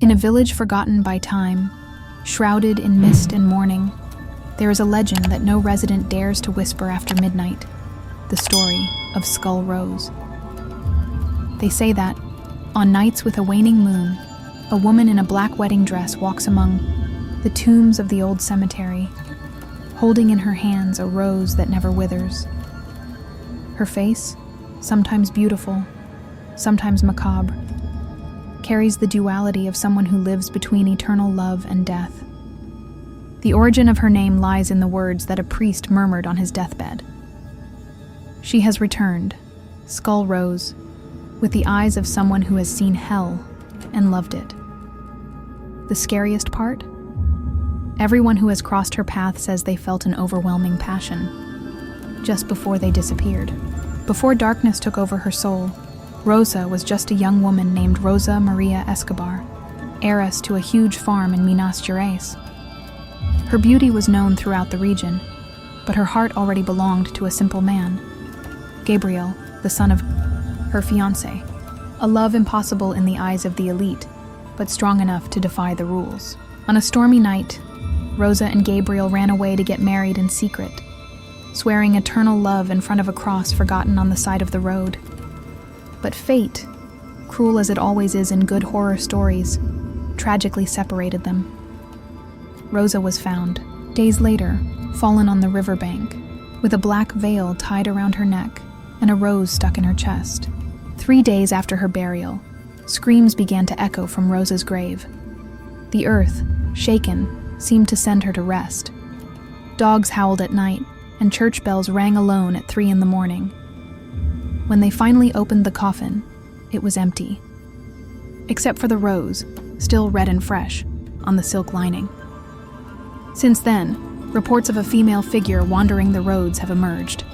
In a village forgotten by time, shrouded in mist and mourning, there is a legend that no resident dares to whisper after midnight, the story of Skull Rose. They say that, on nights with a waning moon, a woman in a black wedding dress walks among the tombs of the old cemetery, holding in her hands a rose that never withers. Her face, sometimes beautiful, sometimes macabre, carries the duality of someone who lives between eternal love and death. The origin of her name lies in the words that a priest murmured on his deathbed. She has returned, Skull Rose, with the eyes of someone who has seen hell and loved it. The scariest part? Everyone who has crossed her path says they felt an overwhelming passion, just before they disappeared. Before darkness took over her soul, Rosa was just a young woman named Rosa Maria Escobar, heiress to a huge farm in Minas Gerais. Her beauty was known throughout the region, but her heart already belonged to a simple man, Gabriel, the son of her fiancé, a love impossible in the eyes of the elite, but strong enough to defy the rules. On a stormy night, Rosa and Gabriel ran away to get married in secret, swearing eternal love in front of a cross forgotten on the side of the road. But fate, cruel as it always is in good horror stories, tragically separated them. Rosa was found, days later, fallen on the riverbank, with a black veil tied around her neck and a rose stuck in her chest. 3 days after her burial, screams began to echo from Rosa's grave. The earth, shaken, seemed to send her to rest. Dogs howled at night, and church bells rang alone at 3 a.m. When they finally opened the coffin, it was empty, except for the rose, still red and fresh, on the silk lining. Since then, reports of a female figure wandering the roads have emerged.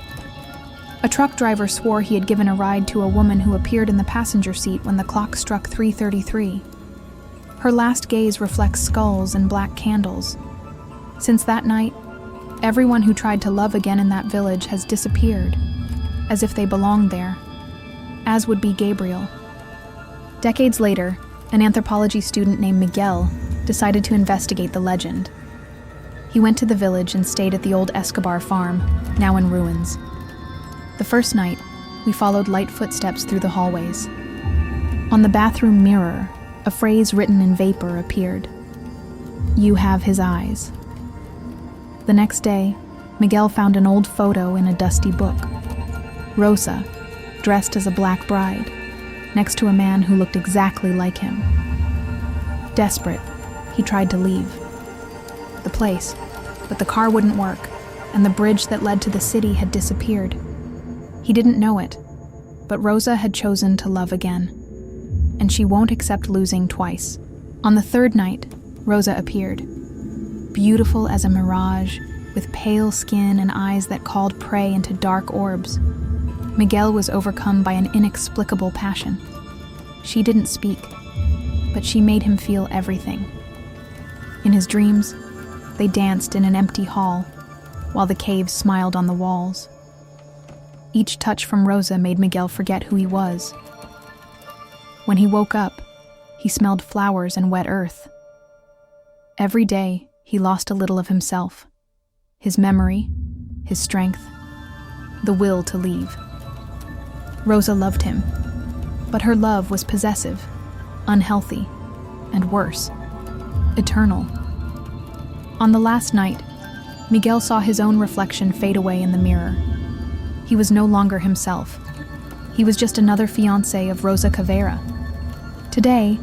A truck driver swore he had given a ride to a woman who appeared in the passenger seat when the clock struck 3:33. Her last gaze reflects skulls and black candles. Since that night, everyone who tried to love again in that village has disappeared, as if they belonged there, as would be Gabriel. Decades later, an anthropology student named Miguel decided to investigate the legend. He went to the village and stayed at the old Escobar farm, now in ruins. The first night, we followed light footsteps through the hallways. On the bathroom mirror, a phrase written in vapor appeared. "You have his eyes." The next day, Miguel found an old photo in a dusty book. Rosa, dressed as a black bride, next to a man who looked exactly like him. Desperate, he tried to leave the place, but the car wouldn't work, and the bridge that led to the city had disappeared. He didn't know it, but Rosa had chosen to love again, and she won't accept losing twice. On the third night, Rosa appeared, beautiful as a mirage, with pale skin and eyes that called prey into dark orbs. Miguel was overcome by an inexplicable passion. She didn't speak, but she made him feel everything. In his dreams, they danced in an empty hall, while the caves smiled on the walls. Each touch from Rosa made Miguel forget who he was. When he woke up, he smelled flowers and wet earth. Every day, he lost a little of himself, his memory, his strength, the will to leave. Rosa loved him, but her love was possessive, unhealthy, and worse, eternal. On the last night, Miguel saw his own reflection fade away in the mirror. He was no longer himself. He was just another fiancé of Rosa Caveira. Today,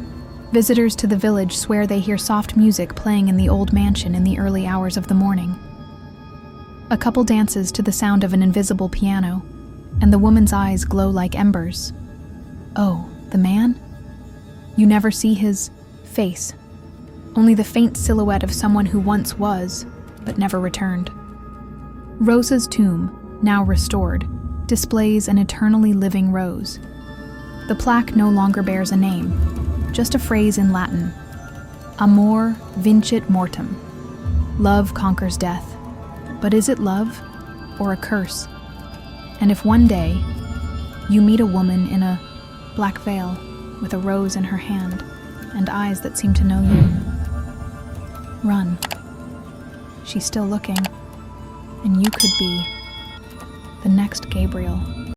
visitors to the village swear they hear soft music playing in the old mansion in the early hours of the morning. A couple dances to the sound of an invisible piano, and the woman's eyes glow like embers. Oh, the man? You never see his face, only the faint silhouette of someone who once was, but never returned. Rosa's tomb, now restored, displays an eternally living rose. The plaque no longer bears a name, just a phrase in Latin: Amor vincit mortem. Love conquers death. But is it love or a curse? And if one day you meet a woman in a black veil with a rose in her hand, and eyes that seem to know you. Run. She's still looking, and you could be the next Gabriel.